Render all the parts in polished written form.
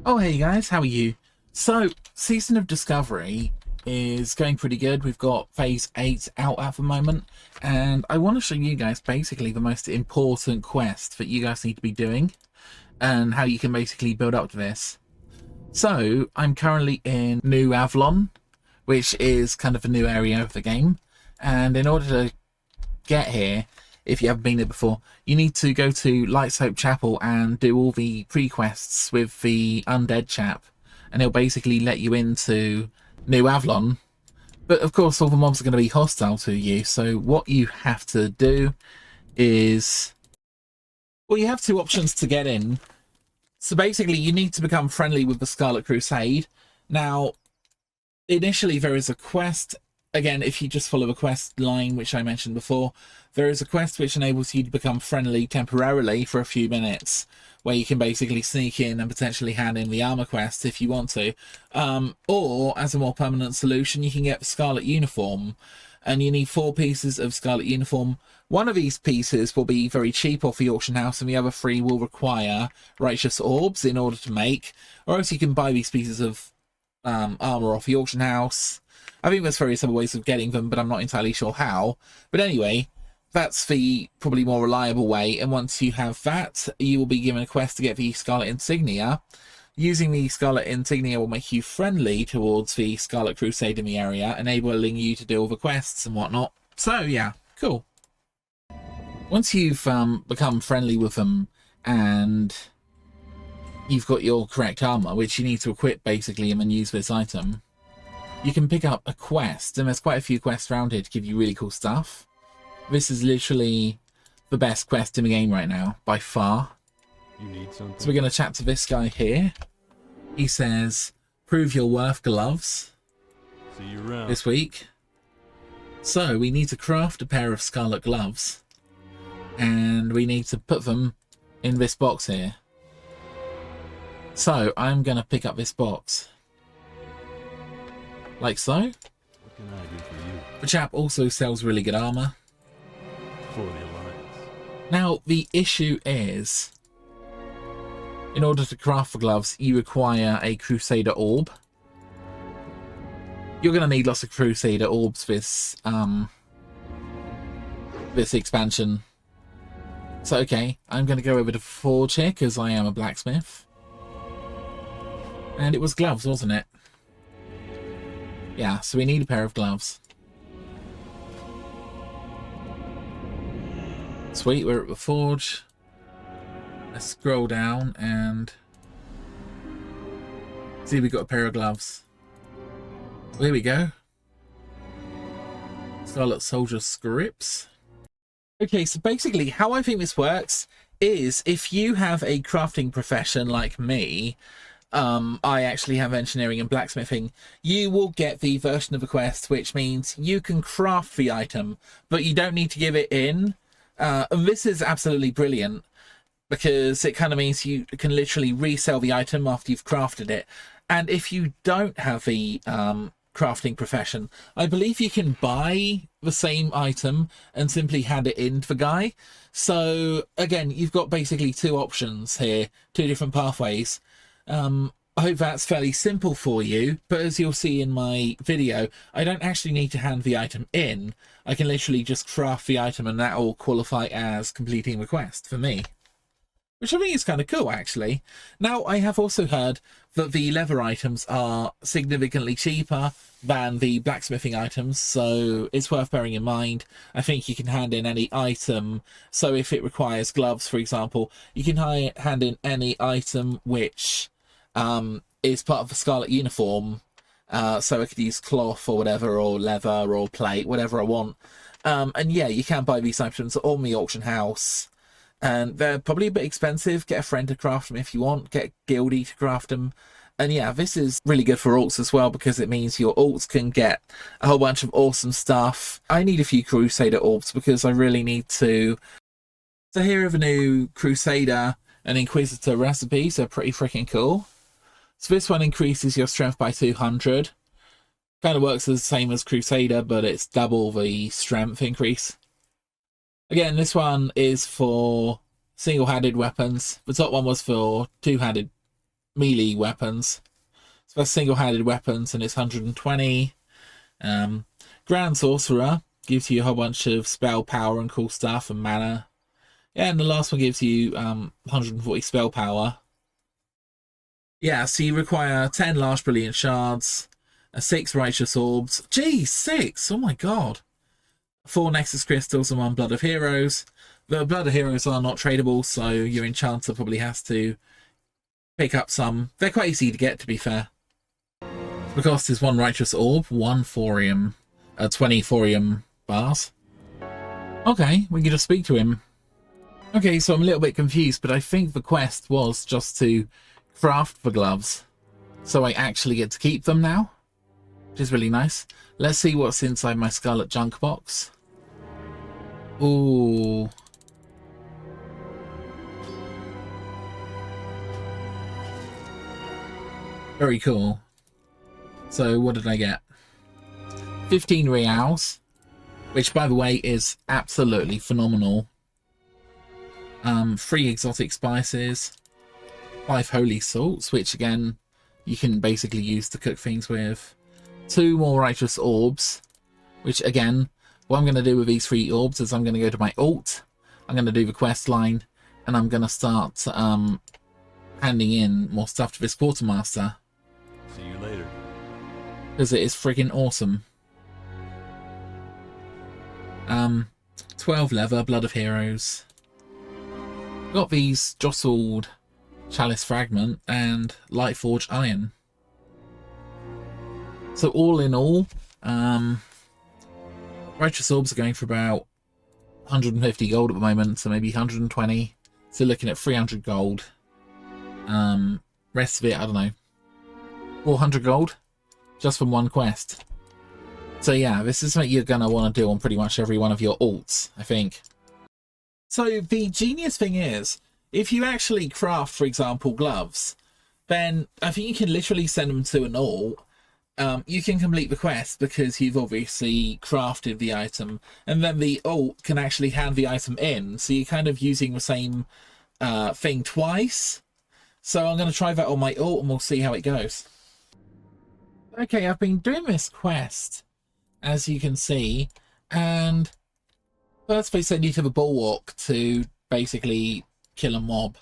Oh, hey guys, how are you? So, Season of Discovery is going pretty good. We've got Phase 8 out at the moment, and I want to show you guys basically the most important quest that you guys need to be doing, and how you can basically build up to this. So, I'm currently in New Avalon, which is kind of a new area of the game, and in order to get here, if you haven't been there before, you need to go to Lights Hope Chapel and do all the pre-quests with the undead chap, and he'll basically let you into New Avalon. But of course all the mobs are going to be hostile to you, so what you have to do is, well, you have two options to get in. So basically you need to become friendly with the Scarlet Crusade. Now initially there is a quest. Again, if you just follow a quest line, which I mentioned before, there is a quest which enables you to become friendly temporarily for a few minutes, where you can basically sneak in and potentially hand in the armor quest if you want to. Or, as a more permanent solution, you can get the Scarlet Uniform, and you need 4 pieces of Scarlet Uniform. One of these pieces will be very cheap off the auction house, and the other 3 will require Righteous Orbs in order to make, or else you can buy these pieces of armor off the auction house. I think there's various other ways of getting them, but I'm not entirely sure how. But anyway, that's the probably more reliable way, and once you have that, you will be given a quest to get the Scarlet Insignia. Using the Scarlet Insignia will make you friendly towards the Scarlet Crusade in the area, enabling you to do all the quests and whatnot. So yeah, cool. Once you've become friendly with them, and you've got your correct armor, which you need to equip basically and then use this item, you can pick up a quest, and there's quite a few quests around here to give you really cool stuff. This is literally the best quest in the game right now, by far. You need something? So we're going to chat to this guy here. He says, prove your worth gloves. See you around. This week. So we need to craft a pair of scarlet gloves, and we need to put them in this box here. So I'm going to pick up this box. Like so. What can I do for you? The chap also sells really good armor. For the Alliance. Now, the issue is, in order to craft the gloves, you require a Crusader Orb. You're going to need lots of Crusader Orbs this expansion. So, okay, I'm going to go over to Forge here, because I am a blacksmith. And it was gloves, wasn't it? Yeah, so we need a pair of gloves. Sweet, we're at the forge. Let's scroll down and see, we got a pair of gloves. There we go. Scarlet Soldier scripts. Okay, so basically how I think this works is, if you have a crafting profession like me, I actually have engineering and blacksmithing, you will get the version of the quest which means you can craft the item, but you don't need to give it in. And this is absolutely brilliant, because it kind of means you can literally resell the item after you've crafted it. And if you don't have the crafting profession, I believe you can buy the same item and simply hand it in to the guy. So again, you've got basically 2 options here, 2 different pathways. I hope that's fairly simple for you, but as you'll see in my video, I don't actually need to hand the item in. I can literally just craft the item, and that will qualify as completing the quest for me, which I think is kind of cool, actually. Now, I have also heard that the leather items are significantly cheaper than the blacksmithing items, so it's worth bearing in mind. I think you can hand in any item. So if it requires gloves, for example, you can hand in any item which is part of the Scarlet Uniform. So I could use cloth or whatever, or leather or plate, whatever I want. And yeah, you can buy these items on the auction house. And they're probably a bit expensive. Get a friend to craft them if you want. Get Guildie to craft them. And yeah, this is really good for alts as well, because it means your alts can get a whole bunch of awesome stuff. I need a few Crusader Orbs because I really need to. So here are the new Crusader and Inquisitor recipes. They're pretty freaking cool. So this one increases your strength by 200. Kind of works the same as Crusader, but it's double the strength increase. Again, this one is for single-handed weapons. The top one was for two-handed melee weapons. So that's single-handed weapons, and it's 120. Grand Sorcerer gives you a whole bunch of spell power and cool stuff and mana. Yeah, and the last one gives you 140 spell power. Yeah, so you require 10 large brilliant shards, 6 righteous orbs. Geez, 6! Oh my god. 4 Nexus crystals and 1 Blood of Heroes. The Blood of Heroes are not tradable, so your enchanter probably has to pick up some. They're quite easy to get, to be fair. The cost is 1 righteous orb, 1 thorium, 20 thorium bars. Okay, we can just speak to him. Okay, so I'm a little bit confused, but I think the quest was just to craft the gloves. So I actually get to keep them now, which is really nice. Let's see what's inside my Scarlet Junk box. Ooh. Very cool. So what did I get? 15 reals, which by the way is absolutely phenomenal. 3 exotic spices, 5 holy salts, which again you can basically use to cook things with. 2 more righteous orbs, which again, what I'm going to do with these 3 orbs is I'm going to go to my alt, I'm going to do the quest line, and I'm going to start handing in more stuff to this quartermaster. See you later. Because it is freaking awesome. 12 leather, Blood of Heroes. Got these jostled chalice fragment and light forged iron. So all in all, righteous orbs are going for about 150 gold at the moment, so maybe 120. So looking at 300 gold. Rest of it, I don't know, 400 gold just from one quest. So yeah, this is something you're gonna want to do on pretty much every one of your alts, I think. So the genius thing is, if you actually craft, for example, gloves, then I think you can literally send them to an alt. You can complete the quest because you've obviously crafted the item, and then the alt can actually hand the item in. So you're kind of using the same thing twice. So I'm going to try that on my alt and we'll see how it goes. Okay, I've been doing this quest, as you can see, and first they send you to the bulwark to basically kill a mob.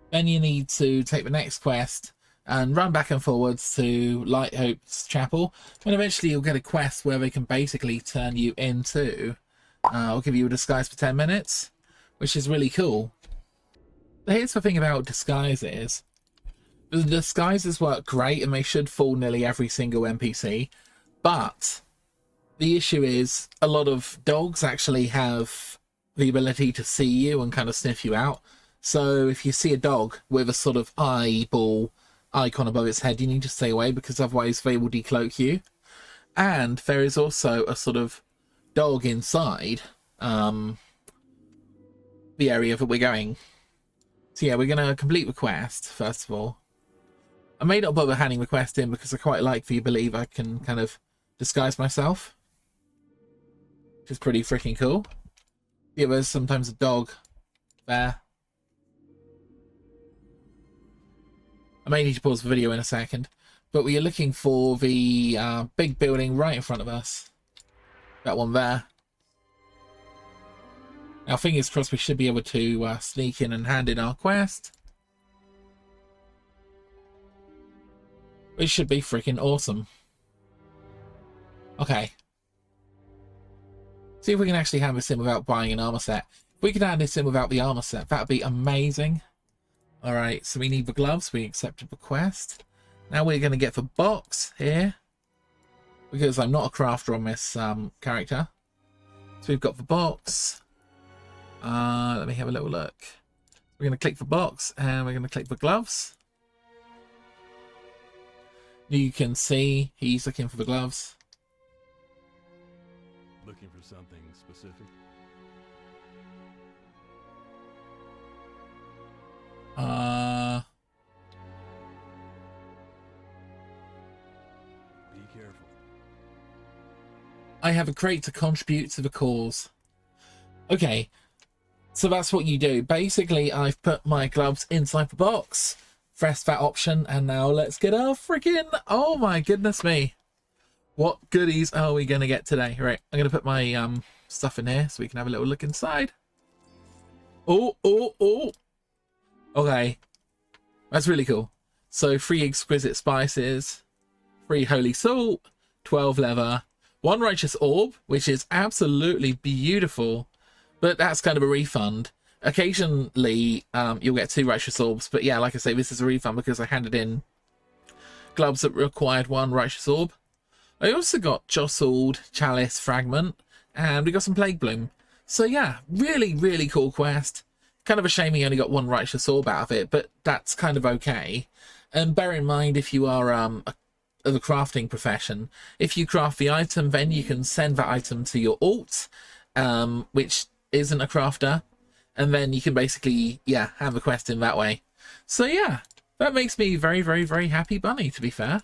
Then you need to take the next quest and run back and forwards to Light Hope's chapel, and eventually you'll get a quest where they can basically turn you into I'll give you a disguise for 10 minutes, which is really cool. But here's the thing about disguises. The disguises work great and they should fool nearly every single NPC, but the issue is a lot of dogs actually have the ability to see you and kind of sniff you out. So if you see a dog with a sort of eyeball icon above its head, you need to stay away because otherwise they will decloak you. And there is also a sort of dog inside the area that we're going. So yeah, we're going to complete the quest first of all. I may not bother handing the quest in because I quite like the ability that I can kind of disguise myself, which is pretty freaking cool. Yeah, there's sometimes a dog there. I may need to pause the video in a second, but we are looking for the big building right in front of us. That one there. Now, fingers crossed we should be able to sneak in and hand in our quest. Which should be freaking awesome. Okay. See if we can actually hand this in without buying an armor set. If we could hand this in without the armor set, that'd be amazing. Alright, so we need the gloves. We accepted the quest. Now we're going to get the box here, because I'm not a crafter on this character. So we've got the box. Let me have a little look. We're going to click the box and we're going to click the gloves. You can see he's looking for the gloves. Looking for something specific? Be careful. I have a crate to contribute to the cause. Okay, so that's what you do. Basically, I've put my gloves inside the box. press that option, and now let's get our freaking, oh my goodness me, what goodies are we gonna get today? Right, I'm gonna put my stuff in here so we can have a little look inside. Oh, okay, that's really cool. So 3 exquisite spices, 3 holy salt, 12 leather, 1 righteous orb, which is absolutely beautiful, but that's kind of a refund. Occasionally you'll get 2 righteous orbs, but yeah, like I say, this is a refund because I handed in gloves that required 1 righteous orb. I also got jostled chalice fragment, and we got some plague bloom. So yeah, really cool quest. Kind of a shame he only got 1 righteous orb out of it, but that's kind of okay. And bear in mind, if you are of the crafting profession, if you craft the item, then you can send that item to your alt, which isn't a crafter, and then you can basically, yeah, have the quest in that way. So yeah, that makes me very happy bunny, to be fair.